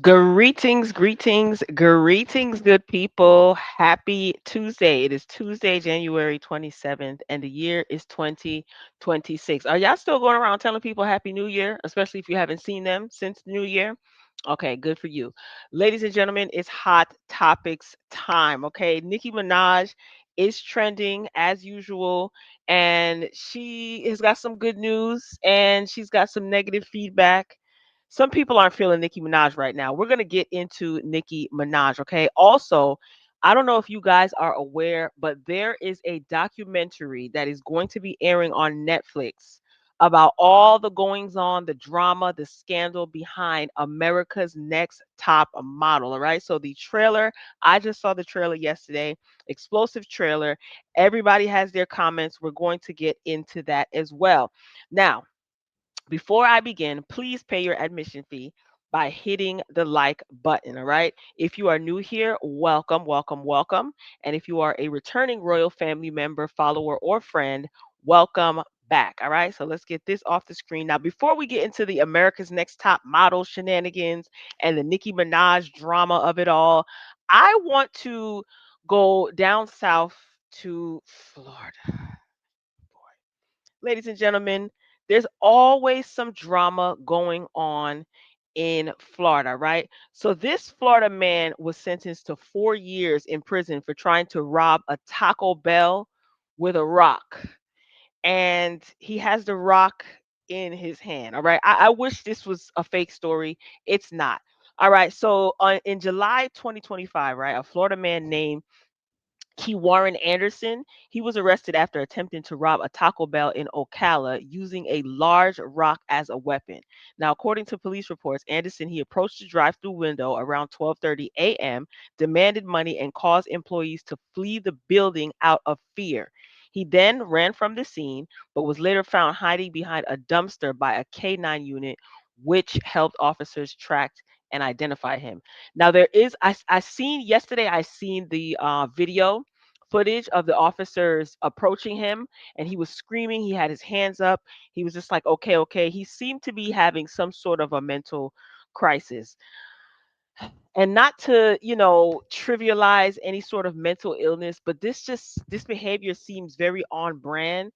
Greetings, good people. Happy Tuesday. It is Tuesday, January 27th, and the year is 2026. Are y'all still going around telling people Happy New Year, especially if you haven't seen them since the New Year? Okay, good for you. Ladies and gentlemen, it's hot topics time. Okay, Nicki Minaj is trending as usual, and she has got some good news and she's got some negative feedback. Some people aren't feeling Nicki Minaj right now. We're going to get into Nicki Minaj, okay? Also, I don't know if you guys are aware, but there is a documentary that is going to be airing on Netflix about all the goings on, the drama, the scandal behind America's Next Top Model, all right? So the trailer, I just saw the trailer yesterday, explosive trailer. Everybody has their comments. We're going to get into that as well. Now, before I begin, please pay your admission fee by hitting the like button. All right. If you are new here, welcome, welcome, welcome. And if you are a returning Royal family member, follower, or friend, welcome back. All right. So let's get this off the screen. Now, before we get into the America's Next Top Model shenanigans and the Nicki Minaj drama of it all, I want to go down south to Florida. Ladies and gentlemen, there's always some drama going on in Florida, right? So this Florida man was sentenced to 4 years in prison for trying to rob a Taco Bell with a rock. And he has the rock in his hand. All right. I wish this was a fake story. It's not. All right. So in July 2025, right, a Florida man named Key Warren Anderson, he was arrested after attempting to rob a Taco Bell in Ocala using a large rock as a weapon. Now, according to police reports, Anderson he approached the drive-through window around 12:30 a.m., demanded money and caused employees to flee the building out of fear. He then ran from the scene, but was later found hiding behind a dumpster by a K9 unit, which helped officers track and identify him. Now there is I seen yesterday I seen the video footage of the officers approaching him, and he was screaming, he had his hands up. He was just like okay, okay. He seemed to be having some sort of a mental crisis. And not to, trivialize any sort of mental illness, but this behavior seems very on brand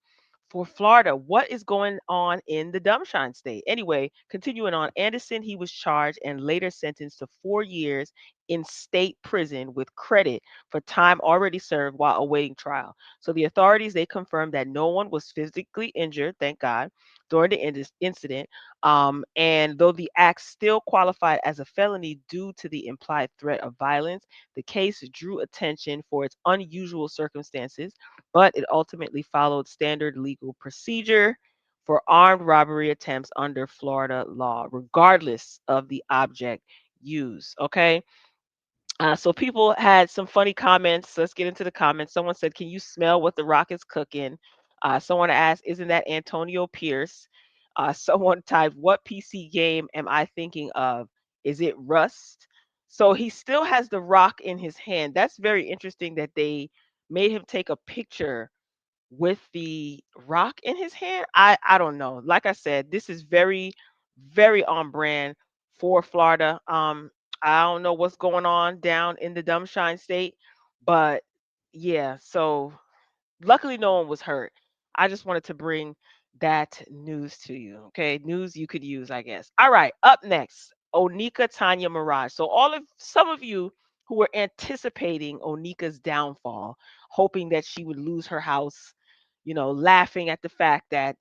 for Florida. What is going on in the Dumshine state? Anyway, continuing on, Anderson, he was charged and later sentenced to 4 years in state prison with credit for time already served while awaiting trial. So the authorities they confirmed that no one was physically injured, thank God, during the incident. And though the act still qualified as a felony due to the implied threat of violence, the case drew attention for its unusual circumstances, but it ultimately followed standard legal procedure for armed robbery attempts under Florida law, regardless of the object used. Okay. So people had some funny comments. Let's get into the comments. Someone said, "Can you smell what the Rock is cooking?" Someone asked, "Isn't that Antonio Pierce?" Someone typed, "What PC game am I thinking of? Is it Rust?" So he still has the Rock in his hand. That's very interesting that they made him take a picture with the rock in his hand. I don't know. Like I said, this is very very on brand for Florida. I don't know what's going on down in the Dumshine state, but yeah, so luckily no one was hurt. I just wanted to bring that news to you. Okay, news you could use, I guess. All right, up next, Onika Tanya Mirage. So some of you who were anticipating Onika's downfall, hoping that she would lose her house, laughing at the fact that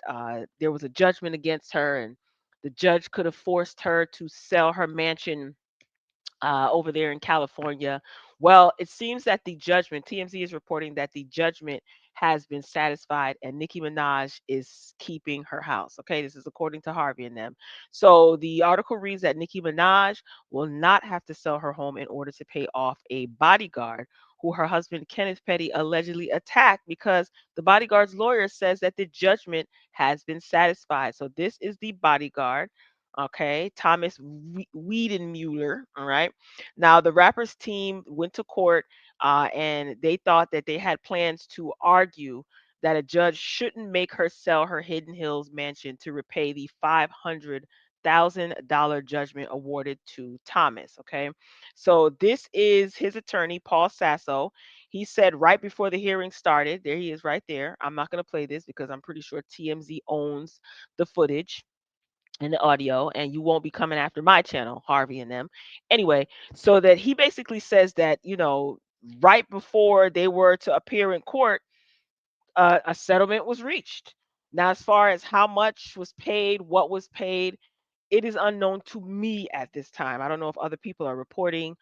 there was a judgment against her and the judge could have forced her to sell her mansion over there in California. Well, it seems that the judgment, TMZ is reporting that the judgment has been satisfied and Nicki Minaj is keeping her house. Okay, this is according to Harvey and them. So the article reads that Nicki Minaj will not have to sell her home in order to pay off a bodyguard who her husband Kenneth Petty allegedly attacked because the bodyguard's lawyer says that the judgment has been satisfied. So this is the bodyguard. Okay, Thomas Wiedenmuller. All right. Now, the rappers team went to court and they thought that they had plans to argue that a judge shouldn't make her sell her Hidden Hills mansion to repay the $500,000 judgment awarded to Thomas. Okay. So this is his attorney, Paul Sasso. He said right before the hearing started, there he is right there. I'm not going to play this because I'm pretty sure TMZ owns the footage and the audio, and you won't be coming after my channel, Harvey and them. Anyway, so that he basically says that, right before they were to appear in court, a settlement was reached. Now, as far as how much was paid, what was paid, it is unknown to me at this time. I don't know if other people are reporting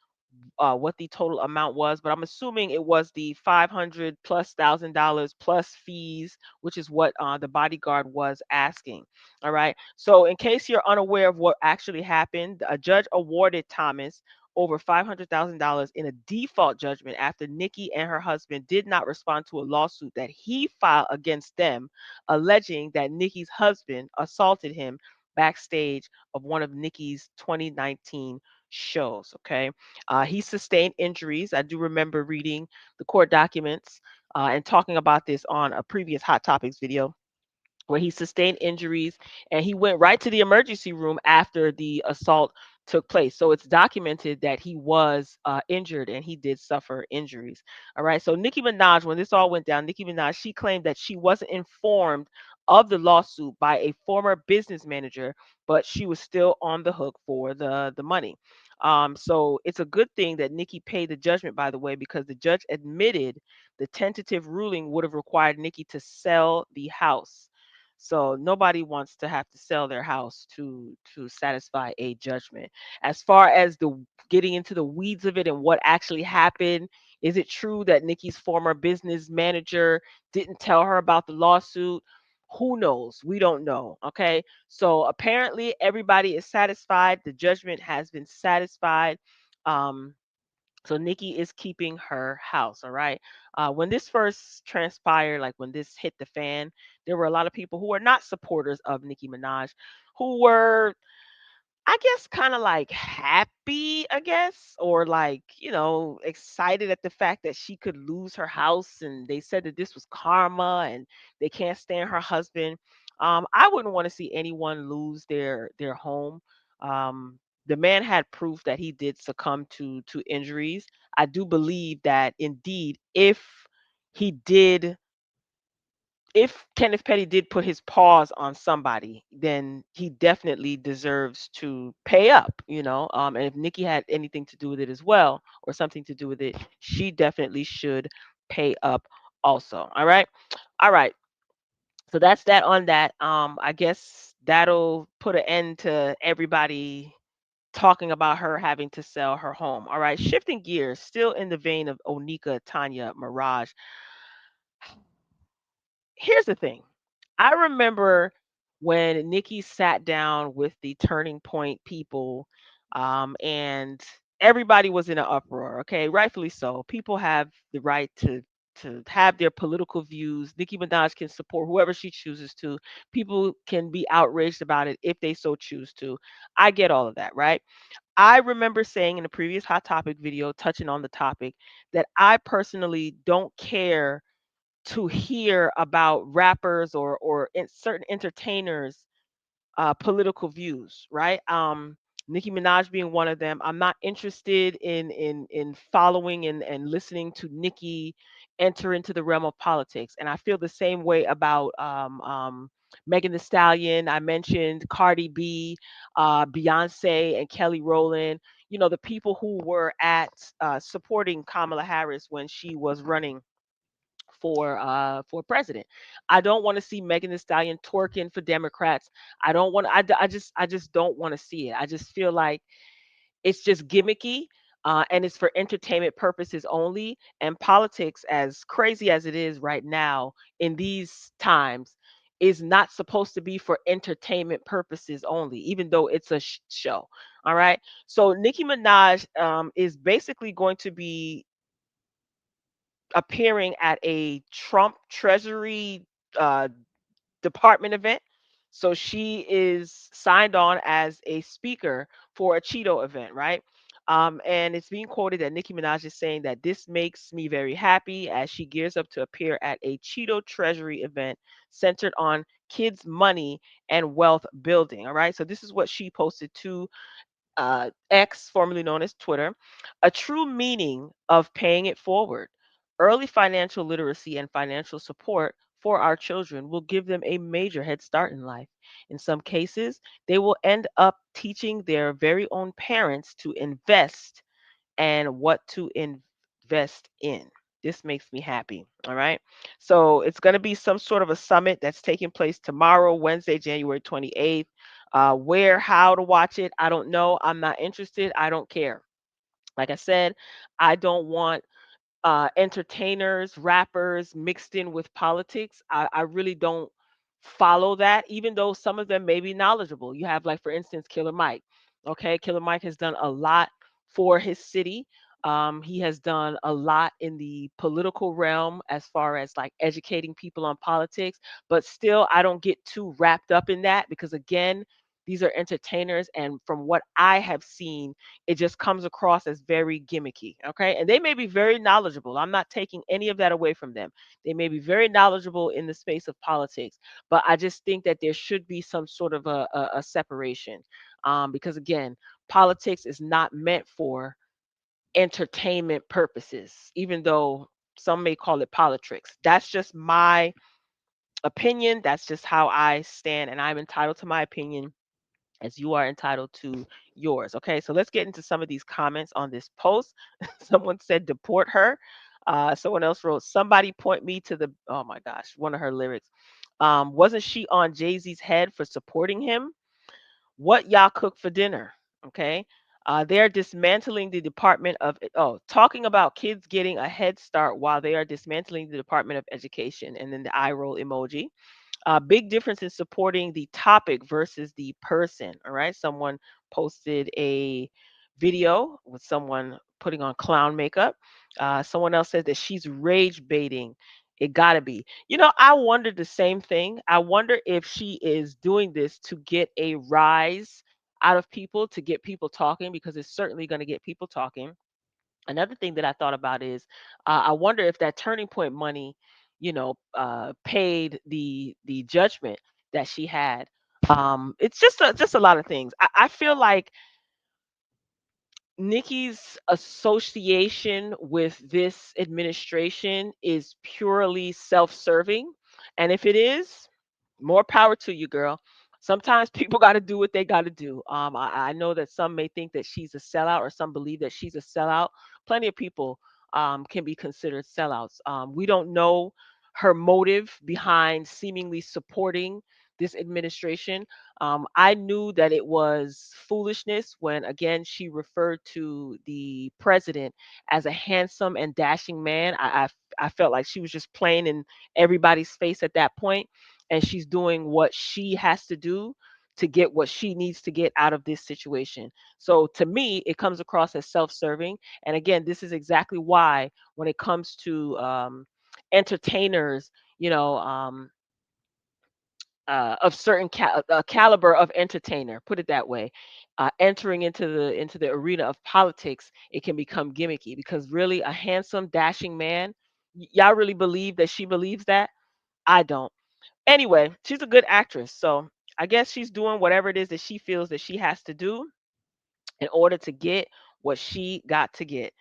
what the total amount was, but I'm assuming it was the 500 plus $1,000 plus fees, which is what the bodyguard was asking. All right. So, in case you're unaware of what actually happened, a judge awarded Thomas over $500,000 in a default judgment after Nikki and her husband did not respond to a lawsuit that he filed against them, alleging that Nikki's husband assaulted him backstage of one of Nikki's 2019 shows. Okay. He sustained injuries. I do remember reading the court documents and talking about this on a previous Hot Topics video where he sustained injuries and he went right to the emergency room after the assault took place. So it's documented that he was injured and he did suffer injuries. All right. So Nicki Minaj, when this all went down, Nicki Minaj, she claimed that she wasn't informed of the lawsuit by a former business manager, but she was still on the hook for the money. So it's a good thing that Nikki paid the judgment, by the way, because the judge admitted the tentative ruling would have required Nikki to sell the house. So nobody wants to have to sell their house to satisfy a judgment. As far as the getting into the weeds of it and what actually happened, is it true that Nikki's former business manager didn't tell her about the lawsuit? Who knows? We don't know. Okay. So apparently everybody is satisfied. The judgment has been satisfied. Um, so Nikki is keeping her house. All right. When this first transpired, like when this hit the fan, there were a lot of people who were not supporters of Nicki Minaj, who were, I guess, kind of like happy, I guess, or like, excited at the fact that she could lose her house. And they said that this was karma and they can't stand her husband. I wouldn't want to see anyone lose their home. The man had proof that he did succumb to injuries. I do believe that indeed, he did if Kenneth Petty did put his paws on somebody, then he definitely deserves to pay up. And if Nikki had anything to do with it as well, or something to do with it, she definitely should pay up also. All right. All right. So that's that on that. I guess that'll put an end to everybody talking about her having to sell her home. All right. Shifting gears, still in the vein of Onika Tanya Mirage. Here's the thing. I remember when Nikki sat down with the Turning Point people, and everybody was in an uproar. Okay, rightfully so. People have the right to have their political views. Nicki Minaj can support whoever she chooses to. People can be outraged about it if they so choose to. I get all of that, right? I remember saying in a previous Hot Topic video, touching on the topic, that I personally don't care to hear about rappers or certain entertainers political views, right? Nicki Minaj being one of them. I'm not interested in following and listening to Nicki enter into the realm of politics. And I feel the same way about Megan Thee Stallion. I mentioned Cardi B, Beyonce, and Kelly Rowland. The people who were at supporting Kamala Harris when she was running for president. I don't want to see Megan Thee Stallion twerking for Democrats. I don't want. I just don't want to see it. I just feel like it's just gimmicky. And it's for entertainment purposes only. And politics, as crazy as it is right now in these times, is not supposed to be for entertainment purposes only, even though it's a show. All right. So Nicki Minaj is basically going to be appearing at a Trump Treasury uh, Department event. So she is signed on as a speaker for a Cheeto event, right? And it's being quoted that Nicki Minaj is saying that this makes me very happy as she gears up to appear at a Cheeto Treasury event centered on kids' money and wealth building. All right. So this is what she posted to X, formerly known as Twitter. A true meaning of paying it forward. Early financial literacy and financial support for our children will give them a major head start in life. In some cases, they will end up teaching their very own parents to invest and what to invest in. This makes me happy. All right. So it's going to be some sort of a summit that's taking place tomorrow, Wednesday, January 28th. Where, how to watch it, I don't know. I'm not interested. I don't care. Like I said, I don't want entertainers, rappers mixed in with politics. I really don't follow that, even though some of them may be knowledgeable. You have, like, for instance, Killer Mike. Okay, Killer Mike has done a lot for his city. He has done a lot in the political realm as far as like educating people on politics, but still, I don't get too wrapped up in that because, again, these are entertainers. And from what I have seen, it just comes across as very gimmicky. Okay. And they may be very knowledgeable. I'm not taking any of that away from them. They may be very knowledgeable in the space of politics, but I just think that there should be some sort of a separation. Because, again, politics is not meant for entertainment purposes, even though some may call it politics. That's just my opinion. That's just how I stand. And I'm entitled to my opinion as you are entitled to yours. Okay, so let's get into some of these comments on this post. Someone said, deport her. Someone else wrote, somebody point me to the, oh my gosh, one of her lyrics. Wasn't she on Jay Z's head for supporting him? What y'all cook for dinner? Okay. They're dismantling the Department of, oh, talking about kids getting a head start while they are dismantling the Department of Education. And then the eye roll emoji. Big difference in supporting the topic versus the person. All right. Someone posted a video with someone putting on clown makeup. Someone else said that she's rage baiting. It gotta be. I wondered the same thing. I wonder if she is doing this to get a rise out of people, to get people talking, because it's certainly going to get people talking. Another thing that I thought about is, I wonder if that turning point money, paid the judgment that she had. It's just a lot of things. I feel like Nikki's association with this administration is purely self-serving, and if it is, more power to you, girl. Sometimes people got to do what they got to do. I know that some may think that she's a sellout, or some believe that she's a sellout. Plenty of people can be considered sellouts. We don't know her motive behind seemingly supporting this administration. I knew that it was foolishness when, again, she referred to the president as a handsome and dashing man. I felt like she was just playing in everybody's face at that point, and she's doing what she has to do to get what she needs to get out of this situation. So to me, it comes across as self-serving. And again, this is exactly why when it comes to entertainers, you know, of certain caliber of entertainer, put it that way, entering into the arena of politics, it can become gimmicky because really a handsome, dashing man, y'all really believe that she believes that? I don't. Anyway, she's a good actress, so I guess she's doing whatever it is that she feels that she has to do in order to get what she got to get.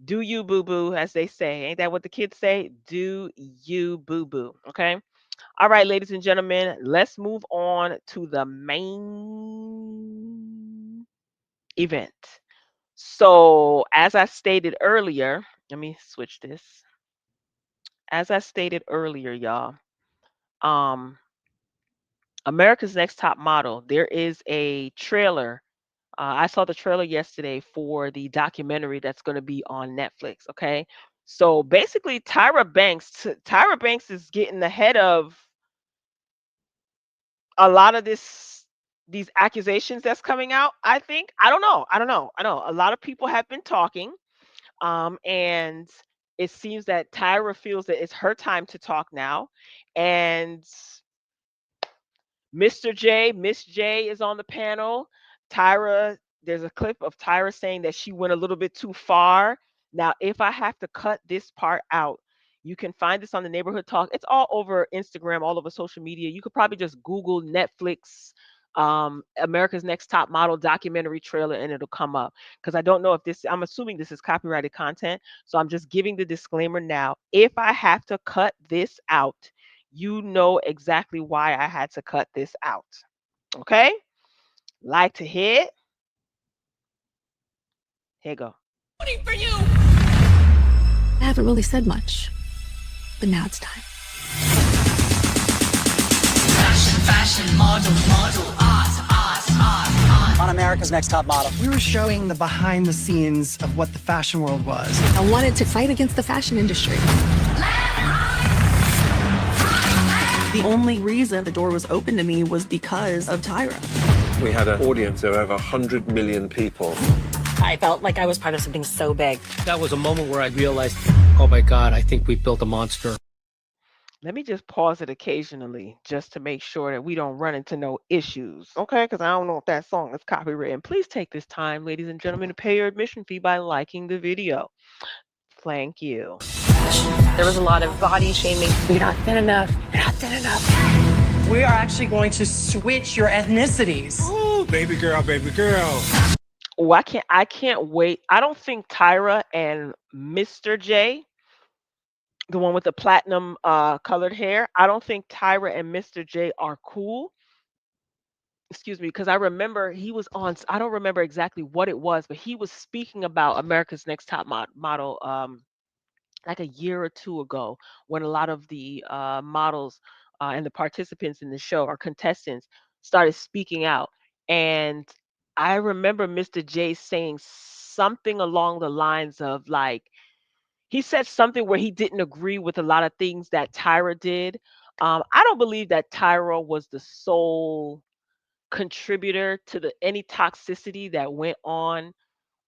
Do you boo boo, as they say? Ain't that what the kids say? Do you boo boo? Okay. All right, ladies and gentlemen, let's move on to the main event. So, as I stated earlier, let me switch this. As I stated earlier, y'all, um, America's Next Top Model, there is a trailer. I saw the trailer yesterday for the documentary that's going to be on Netflix. Okay. So basically, Tyra Banks is getting ahead of a lot of these accusations that's coming out. I think, I don't know. A lot of people have been talking, and it seems that Tyra feels that it's her time to talk now. And Miss J is on the panel. Tyra, there's a clip of Tyra saying that she went a little bit too far. Now, if I have to cut this part out, You can find this on the Neighborhood Talk. It's all over Instagram, all over social media. You could probably just Google Netflix America's Next Top Model documentary trailer and it'll come up. Because I don't know if this, I'm assuming this is copyrighted content. So I'm just giving the disclaimer now. If I have to cut this out, you know exactly why I had to cut this out. Okay? Like to hit? Here you go. Voting for you. I haven't really said much, but now it's time. Fashion, model, art. On America's Next Top Model, we were showing the behind the scenes of what the fashion world was. I wanted to fight against the fashion industry. The only reason the door was open to me was because of Tyra. We had an audience of over 100 million people. I felt like I was part of something so big. That was a moment where I realized, oh my God, I think we built a monster. Let me just pause it occasionally just to make sure that we don't run into no issues, okay? Because I don't know if that song is copywritten. Please take this time, ladies and gentlemen, to pay your admission fee by liking the video. Thank you. There was a lot of body shaming. You're not thin enough. You're not thin enough. We are actually going to switch your ethnicities. Oh, baby girl, baby girl. Oh, I can't wait. I don't think Tyra and Mr. J, the one with the platinum colored hair, I don't think Tyra and Mr. J are cool. Excuse me, because I remember he was on, I don't remember exactly what it was, but he was speaking about America's Next Top Model like a year or two ago when a lot of the models and the participants in the show or contestants started speaking out. And I remember Mr. J saying something along the lines of like, he said something where he didn't agree with a lot of things that Tyra did. I don't believe that Tyra was the sole contributor to the any toxicity that went on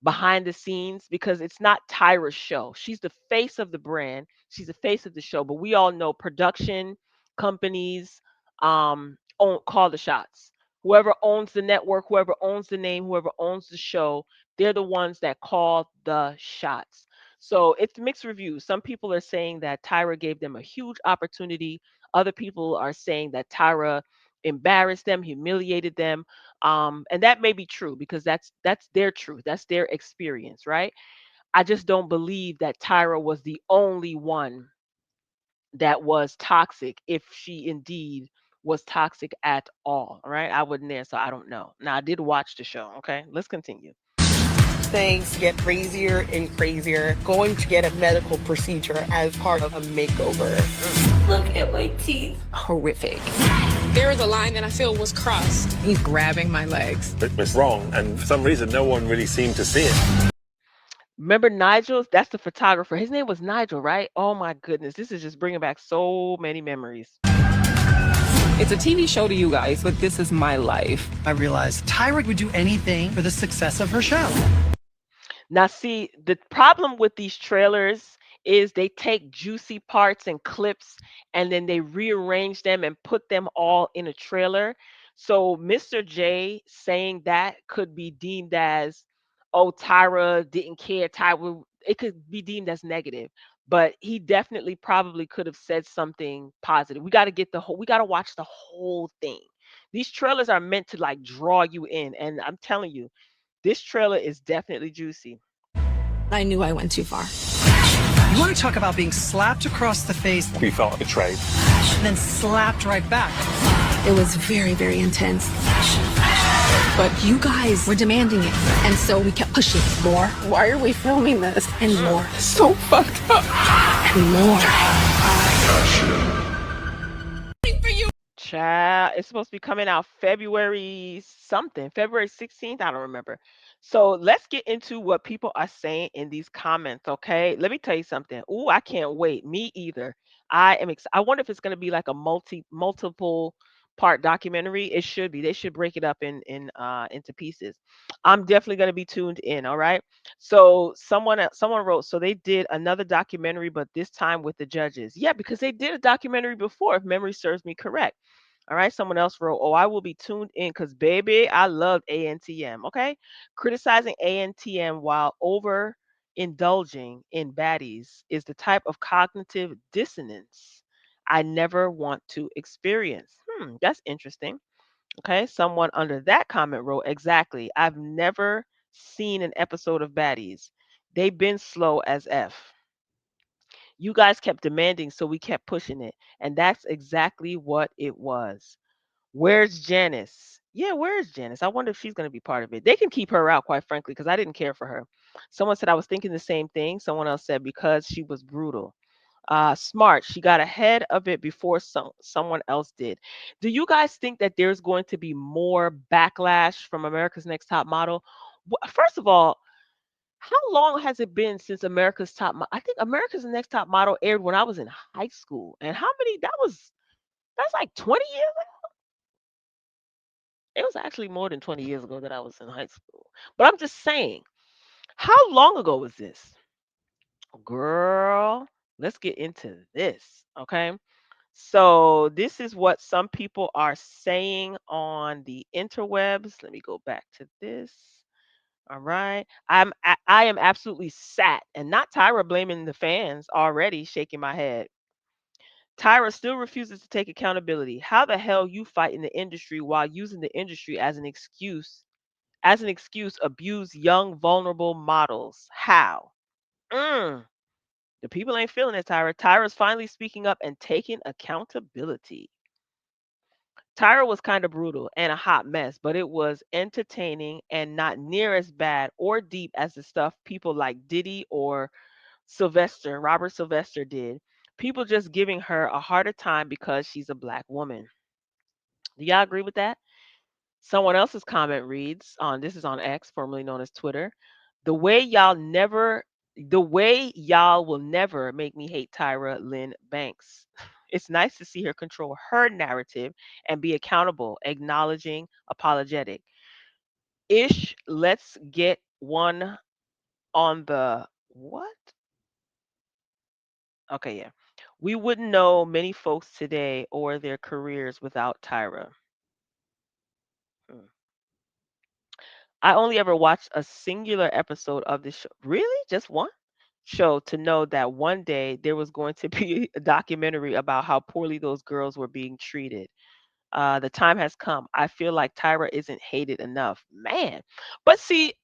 behind the scenes because it's not Tyra's show. She's the face of the brand. She's the face of the show, but we all know production companies call the shots. Whoever owns the network, whoever owns the name, whoever owns the show, they're the ones that call the shots. So it's mixed reviews. Some people are saying that Tyra gave them a huge opportunity. Other people are saying that Tyra embarrassed them, humiliated them, and that may be true because that's their truth, that's their experience, right? I just don't believe that Tyra was the only one that was toxic, if she indeed was toxic at all right? I wasn't there, so I don't know. Now I did watch the show. Okay, let's continue. Things get crazier and crazier. Going to get a medical procedure as part of a makeover. Look at my teeth. Horrific. There was a line that I feel was crossed. He's grabbing my legs. It was wrong, and for some reason, no one really seemed to see it. Remember Nigel? That's the photographer. His name was Nigel, right? Oh my goodness, this is just bringing back so many memories. It's a TV show to you guys, but this is my life. I realized Tyra would do anything for the success of her show. Now, see, the problem with these trailers is they take juicy parts and clips and then they rearrange them and put them all in a trailer. So, Mr. J saying that could be deemed as, oh, Tyra didn't care. Tyra, it could be deemed as negative, but he definitely probably could have said something positive. We got to get the whole, we got to watch the whole thing. These trailers are meant to like draw you in. And I'm telling you, this trailer is definitely juicy. I knew I went too far. You want to talk about being slapped across the face We felt betrayed. and then slapped right back. It was very, very intense. But you guys were demanding it. And so we kept pushing more. Why are we filming this? And more. So fucked up. And more. Child, it's supposed to be coming out February something, February 16th. I don't remember. So let's get into what people are saying in these comments, okay? Let me tell you something. Ooh, I can't wait. Me either. I wonder if it's going to be like a multiple part documentary. It should be. They should break it up into pieces. I'm definitely going to be tuned in, all right? So someone wrote, so they did another documentary, but this time with the judges. Yeah, because they did a documentary before, if memory serves me correct. All right. Someone else wrote, oh, I will be tuned in because, baby, I love ANTM. Okay. Criticizing ANTM while over indulging in baddies is the type of cognitive dissonance I never want to experience. That's interesting. Okay, someone under that comment wrote, exactly. I've never seen an episode of baddies. They've been slow as F. You guys kept demanding, so we kept pushing it. And that's exactly what it was. Where's Janice? Yeah, where's Janice? I wonder if she's going to be part of it. They can keep her out, quite frankly, because I didn't care for her. Someone said I was thinking the same thing. Someone else said because she was brutal. Smart. She got ahead of it before someone else did. Do you guys think that there's going to be more backlash from America's Next Top Model? First of all, how long has it been since America's Top? I think America's Next Top Model aired when I was in high school, and how many? That's like 20 years. It was actually more than 20 years ago that I was in high school. But I'm just saying, how long ago was this? Girl, let's get into this, okay? So, this is what some people are saying on the interwebs. Let me go back to this. All right. I am absolutely sat and not Tyra blaming the fans already shaking my head. Tyra still refuses to take accountability. How the hell you fight in the industry while using the industry as an excuse abuse young vulnerable models? How? Mm. The people ain't feeling it, Tyra. Tyra's finally speaking up and taking accountability. Tyra was kind of brutal and a hot mess, but it was entertaining and not near as bad or deep as the stuff people like Diddy or Robert Sylvester did. People just giving her a harder time because she's a black woman. Do y'all agree with that? Someone else's comment reads on this is on X, formerly known as Twitter. The way y'all never the way y'all will never make me hate Tyra Lynn Banks. It's nice to see her control her narrative and be accountable, acknowledging, apologetic. Ish, let's get one on the what? Okay, yeah. We wouldn't know many folks today or their careers without Tyra. Hmm. I only ever watched a singular episode of this show. Really? Just one show to know that one day there was going to be a documentary about how poorly those girls were being treated. The time has come. I feel like Tyra isn't hated enough. Man. But see,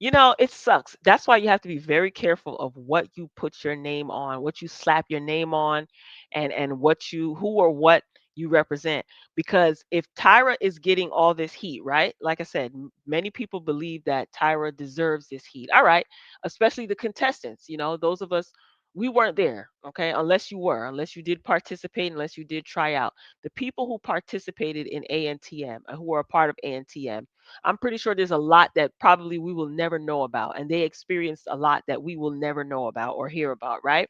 it sucks. That's why you have to be very careful of what you put your name on, what you slap your name on, and who or what you represent. Because if Tyra is getting all this heat, right? Like I said, many people believe that Tyra deserves this heat. All right, especially the contestants. Those of us we weren't there, okay? Unless you did participate, unless you did try out. The people who participated in ANTM, who are a part of ANTM, I'm pretty sure there's a lot that probably we will never know about, and they experienced a lot that we will never know about or hear about, right?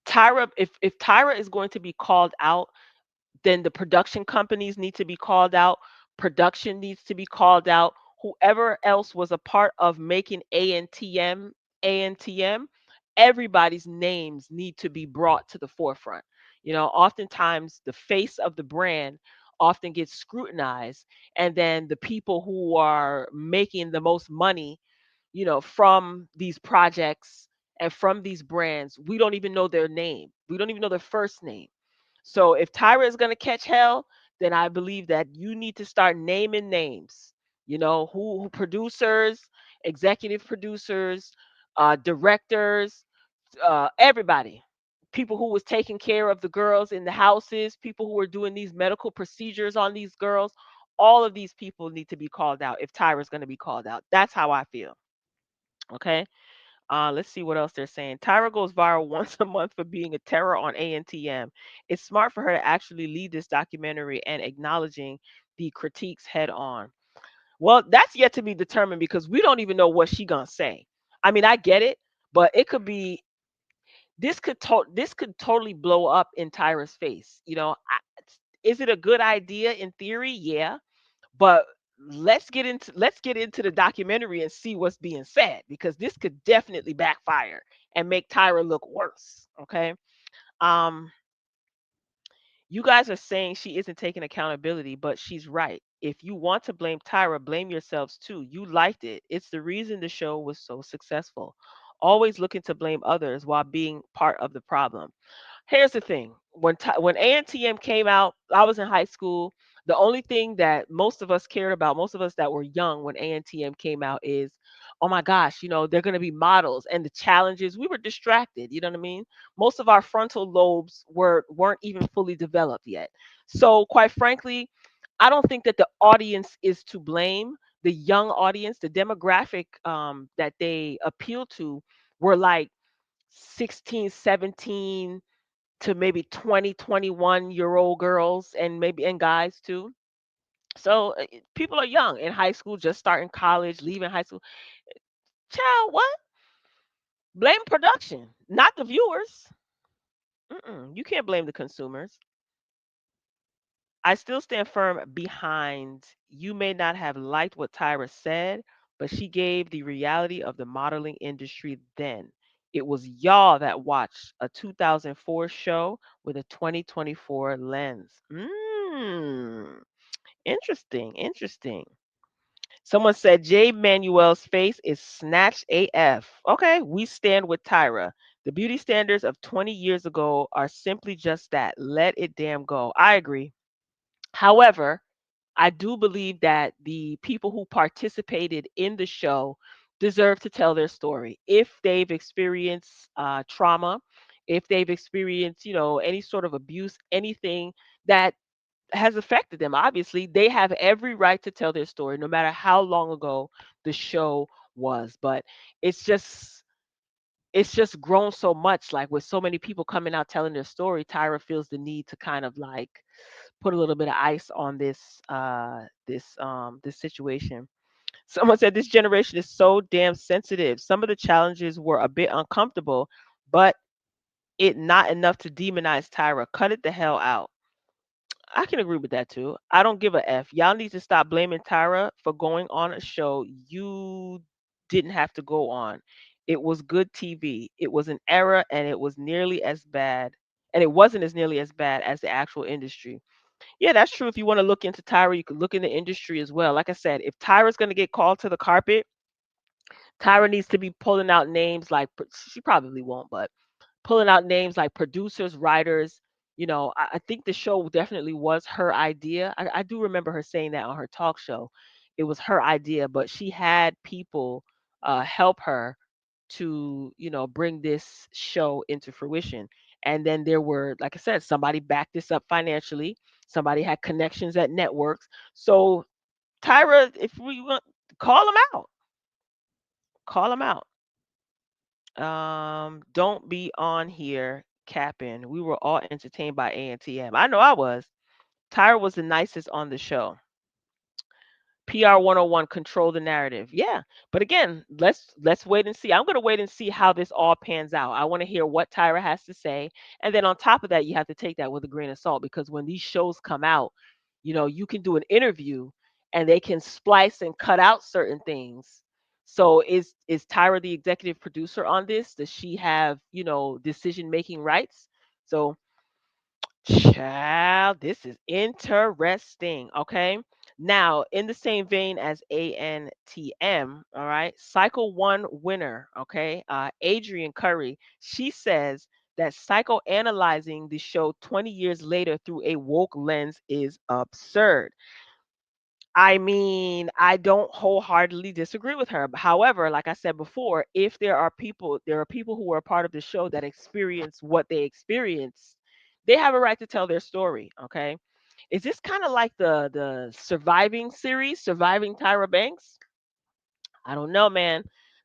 Tyra, if Tyra is going to be called out, then the production companies need to be called out. Production needs to be called out. Whoever else was a part of making ANTM, everybody's names need to be brought to the forefront. Oftentimes the face of the brand often gets scrutinized, and then the people who are making the most money, from these projects and from these brands, we don't even know their name. We don't even know their first name. So if Tyra is going to catch hell, then I believe that you need to start naming names. Who producers, executive producers, directors, everybody. People who was taking care of the girls in the houses, people who were doing these medical procedures on these girls. All of these people need to be called out if Tyra's going to be called out. That's how I feel. Okay. Let's see what else they're saying. Tyra goes viral once a month for being a terror on ANTM. It's smart for her to actually lead this documentary and acknowledging the critiques head on. Well, that's yet to be determined because we don't even know what she gonna say. I mean, I get it, but it could be this could totally blow up in Tyra's face. Is it a good idea in theory? Yeah, but let's get into the documentary and see what's being said because this could definitely backfire and make Tyra look worse. Okay. Um, you guys are saying she isn't taking accountability, but she's right. If you want to blame Tyra, blame yourselves too. You liked it. It's the reason the show was so successful. Always looking to blame others while being part of the problem. Here's the thing: when ANTM came out, I was in high school. The only thing that most of us cared about, most of us that were young when ANTM came out, is, oh my gosh, they're going to be models and the challenges. We were distracted. You know what I mean? Most of our frontal lobes weren't even fully developed yet. So quite frankly, I don't think that the audience is to blame. The young audience, the demographic that they appeal to, were like 16, 17 to maybe 20, 21-year old girls, and maybe and guys too. So people are young in high school, just starting college, leaving high school. Child, what? Blame production, not the viewers. You can't blame the consumers. I still stand firm behind. You may not have liked what Tyra said, but she gave the reality of the modeling industry then. It was y'all that watched a 2004 show with a 2024 lens. Interesting, interesting. Someone said Jay Manuel's face is snatched AF. Okay, we stand with Tyra. The beauty standards of 20 years ago are simply just that. Let it damn go. I agree. However, I do believe that the people who participated in the show deserve to tell their story. If they've experienced trauma, if they've experienced, any sort of abuse, anything that has affected them, obviously, they have every right to tell their story, no matter how long ago the show was. But it's just it's just grown so much, like with so many people coming out telling their story. Tyra feels the need to kind of like put a little bit of ice on this situation. Someone said this generation is so damn sensitive. Some of the challenges were a bit uncomfortable, but it not enough to demonize Tyra. Cut it the hell out. I can agree with that too. I don't give a F. Y'all need to stop blaming Tyra for going on a show you didn't have to go on. It was good TV. It was an era, and it was nearly as bad, and it wasn't as nearly as bad as the actual industry. Yeah, that's true. If you want to look into Tyra, you could look in the industry as well. Like I said, if Tyra's going to get called to the carpet, Tyra needs to be pulling out names like, she probably won't, but pulling out names like producers, writers. I think the show definitely was her idea. I do remember her saying that on her talk show. It was her idea, but she had people help her to, bring this show into fruition. And then there were, like I said, somebody backed this up financially. Somebody had connections at networks. So Tyra, if we want, call them out, call them out. Don't be on here capping. We were all entertained by ANTM. I know I was. Tyra was the nicest on the show. PR 101, control the narrative. Yeah. But again, let's wait and see. I'm going to wait and see how this all pans out. I want to hear what Tyra has to say. And then on top of that, you have to take that with a grain of salt, because when these shows come out, you can do an interview and they can splice and cut out certain things. So is Tyra the executive producer on this? Does she have, decision making rights? So, child, this is interesting. Okay. Now, in the same vein as ANTM, all right, Cycle One winner, okay, Adrian Curry, she says that psychoanalyzing the show 20 years later through a woke lens is absurd. I mean, I don't wholeheartedly disagree with her. However, like I said before, if there are people who are part of the show that experience what they experience, they have a right to tell their story. Okay, is this kind of like the Surviving series, Surviving Tyra Banks? I don't know, man.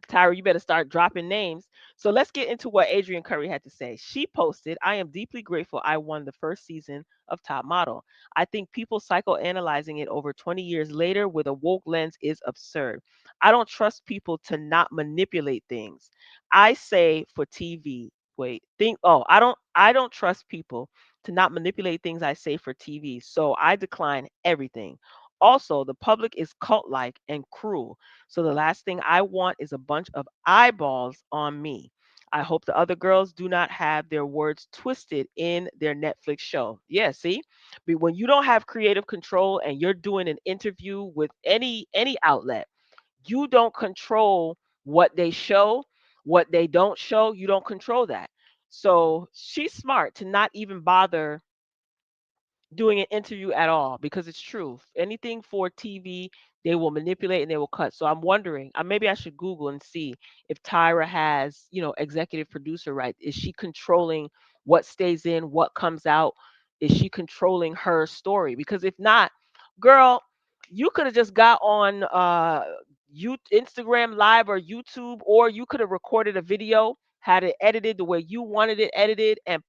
Tyra, you better start dropping names. So let's get into what Adrian Curry had to say. She posted, I am deeply grateful I won the first season of Top Model. I think people psychoanalyzing it over 20 years later with a woke lens is absurd. I don't trust people to not manipulate things. I say for TV, wait, think I don't trust people to not manipulate things I say for TV. So I decline everything. Also, the public is cult like and cruel. So the last thing I want is a bunch of eyeballs on me. I hope the other girls do not have their words twisted in their Netflix show. Yeah, see? But when you don't have creative control and you're doing an interview with any outlet, you don't control what they show, what they don't show, you don't control that. So she's smart to not even bother doing an interview at all because it's true. Anything for TV, they will manipulate and they will cut. So I'm wondering, maybe I should Google and see if Tyra has, executive producer right. Is she controlling what stays in, what comes out? Is she controlling her story? Because if not, girl, you could have just got on you Instagram live or YouTube, or you could have recorded a video, had it edited the way you wanted it edited, and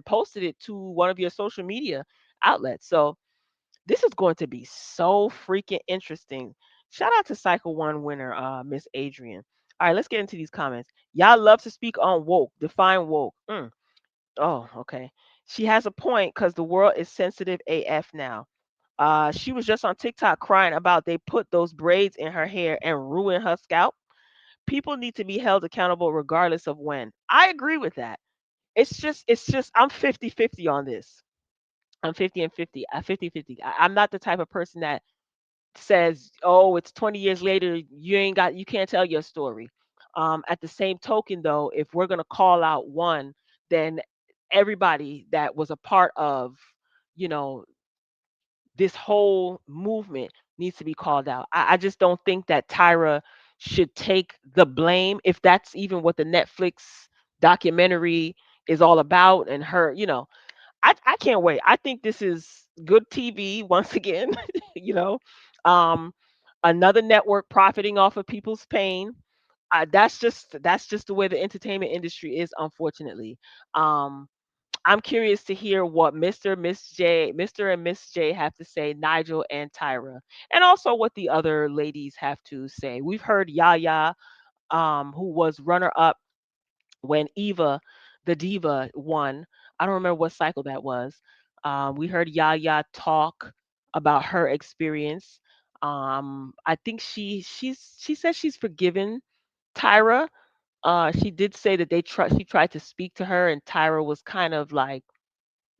posted it to one of your social media outlets. So this is going to be so freaking interesting. Shout out to Cycle One winner, Miss Adrian. All right, let's get into these comments. Y'all love to speak on woke. Define woke. Oh, okay. She has a point because the world is sensitive AF now. She was just on TikTok crying about they put those braids in her hair and ruin her scalp. People need to be held accountable regardless of when. I agree with that. It's just I'm 50-50 on this. I'm 50 and 50. 50-50. I'm not the type of person that says, "Oh, it's 20 years later, you can't tell your story." At the same token though, if we're going to call out one, then everybody that was a part of, you know, this whole movement needs to be called out. I just don't think that Tyra should take the blame if that's even what the Netflix documentary is all about, and her, I can't wait. I think this is good TV once again. you know, um, Another network profiting off of people's pain. That's just the way the entertainment industry is, unfortunately. Um, I'm curious to hear what Mr. and Miss J have to say, Nigel and Tyra, and also what the other ladies have to say. We've heard Yaya, who was runner up when Eva, the diva, won. I don't remember what cycle that was. We heard Yaya talk about her experience. I think she said she's forgiven Tyra. She did say that she tried to speak to her, and Tyra was kind of like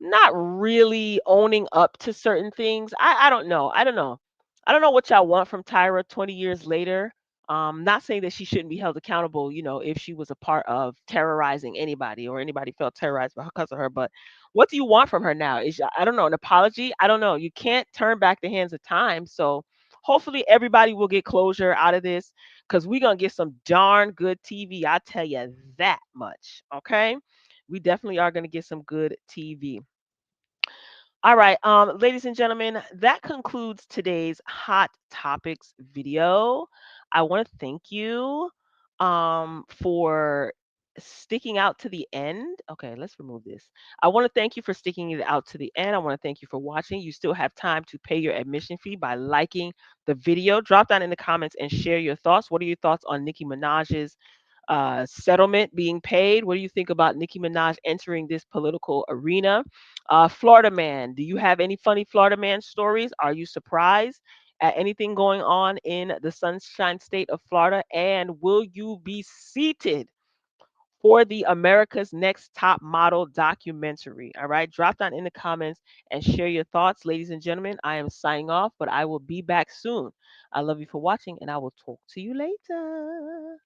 not really owning up to certain things. I don't know. I don't know. I don't know what y'all want from Tyra 20 years later. Not saying that she shouldn't be held accountable, if she was a part of terrorizing anybody or anybody felt terrorized because of her. But what do you want from her now? I don't know, an apology? I don't know. You can't turn back the hands of time. So hopefully everybody will get closure out of this because we're gonna get some darn good TV. I tell you that much. Okay. We definitely are gonna get some good TV. All right, ladies and gentlemen, that concludes today's Hot Topics video. I want to thank you for sticking out to the end. Okay, let's remove this. I want to thank you for sticking it out to the end. I want to thank you for watching. You still have time to pay your admission fee by liking the video. Drop down in the comments and share your thoughts. What are your thoughts on Nicki Minaj's settlement being paid? What do you think about Nicki Minaj entering this political arena? Florida man, do you have any funny Florida man stories? Are you surprised at anything going on in the Sunshine State of Florida? And will you be seated for the America's Next Top Model documentary? All right, drop down in the comments and share your thoughts. Ladies and gentlemen, I am signing off, but I will be back soon. I love you for watching, and I will talk to you later.